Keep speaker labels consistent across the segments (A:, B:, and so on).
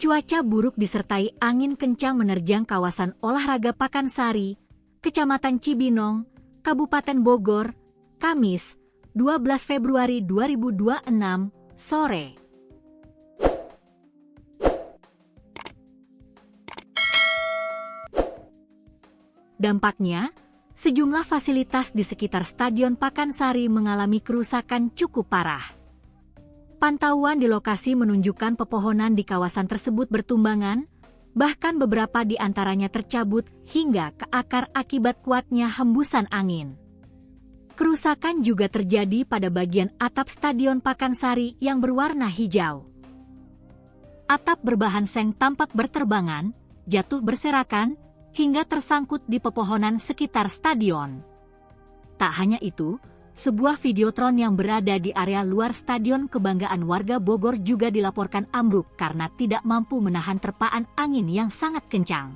A: Cuaca buruk disertai angin kencang menerjang kawasan olahraga Pakansari, Kecamatan Cibinong, Kabupaten Bogor, Kamis, 12 Februari 2026, sore. Dampaknya, sejumlah fasilitas di sekitar Stadion Pakansari mengalami kerusakan cukup parah. Pantauan di lokasi menunjukkan pepohonan di kawasan tersebut bertumbangan, bahkan beberapa di antaranya tercabut hingga ke akar akibat kuatnya hembusan angin. Kerusakan juga terjadi pada bagian atap Stadion Pakansari yang berwarna hijau. Atap berbahan seng tampak berterbangan, jatuh berserakan, hingga tersangkut di pepohonan sekitar stadion. Tak hanya itu, sebuah videotron yang berada di area luar Stadion Kebanggaan warga Bogor juga dilaporkan ambruk karena tidak mampu menahan terpaan angin yang sangat kencang.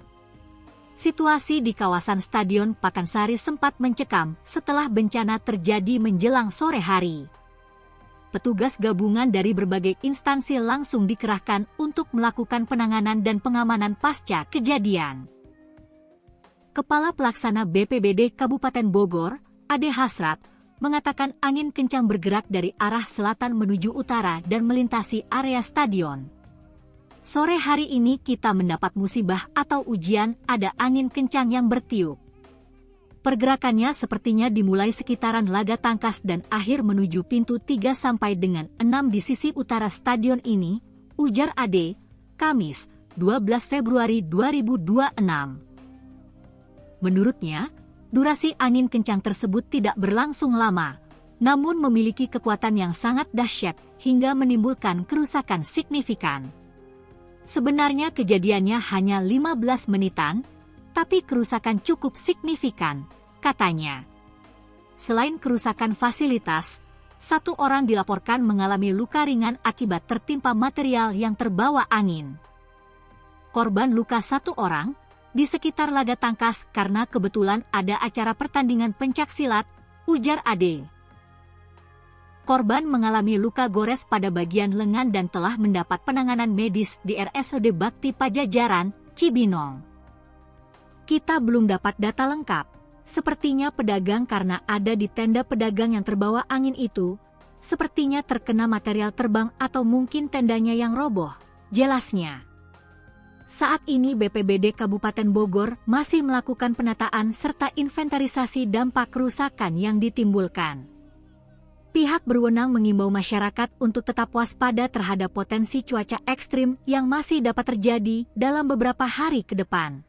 A: Situasi di kawasan Stadion Pakansari sempat mencekam setelah bencana terjadi menjelang sore hari. Petugas gabungan dari berbagai instansi langsung dikerahkan untuk melakukan penanganan dan pengamanan pasca kejadian. Kepala Pelaksana BPBD Kabupaten Bogor, Ade Hasrat, mengatakan angin kencang bergerak dari arah selatan menuju utara dan melintasi area stadion. Sore hari ini kita mendapat musibah atau ujian, ada angin kencang yang bertiup. Pergerakannya sepertinya dimulai sekitaran laga tangkas dan akhir menuju pintu 3 sampai dengan 6 di sisi utara stadion ini, ujar Ade, Kamis, 12 Februari 2026. Menurutnya, durasi angin kencang tersebut tidak berlangsung lama, namun memiliki kekuatan yang sangat dahsyat hingga menimbulkan kerusakan signifikan. Sebenarnya kejadiannya hanya 15 menitan, tapi kerusakan cukup signifikan, katanya. Selain kerusakan fasilitas, 1 orang dilaporkan mengalami luka ringan akibat tertimpa material yang terbawa angin. Korban luka 1 orang, di sekitar laga tangkas karena kebetulan ada acara pertandingan pencaksilat, ujar Ade. Korban mengalami luka gores pada bagian lengan dan telah mendapat penanganan medis di RSUD Bakti Pajajaran, Cibinong. Kita belum dapat data lengkap, sepertinya pedagang karena ada di tenda pedagang yang terbawa angin itu, sepertinya terkena material terbang atau mungkin tendanya yang roboh, jelasnya. Saat ini BPBD Kabupaten Bogor masih melakukan penataan serta inventarisasi dampak kerusakan yang ditimbulkan. Pihak berwenang mengimbau masyarakat untuk tetap waspada terhadap potensi cuaca ekstrim yang masih dapat terjadi dalam beberapa hari ke depan.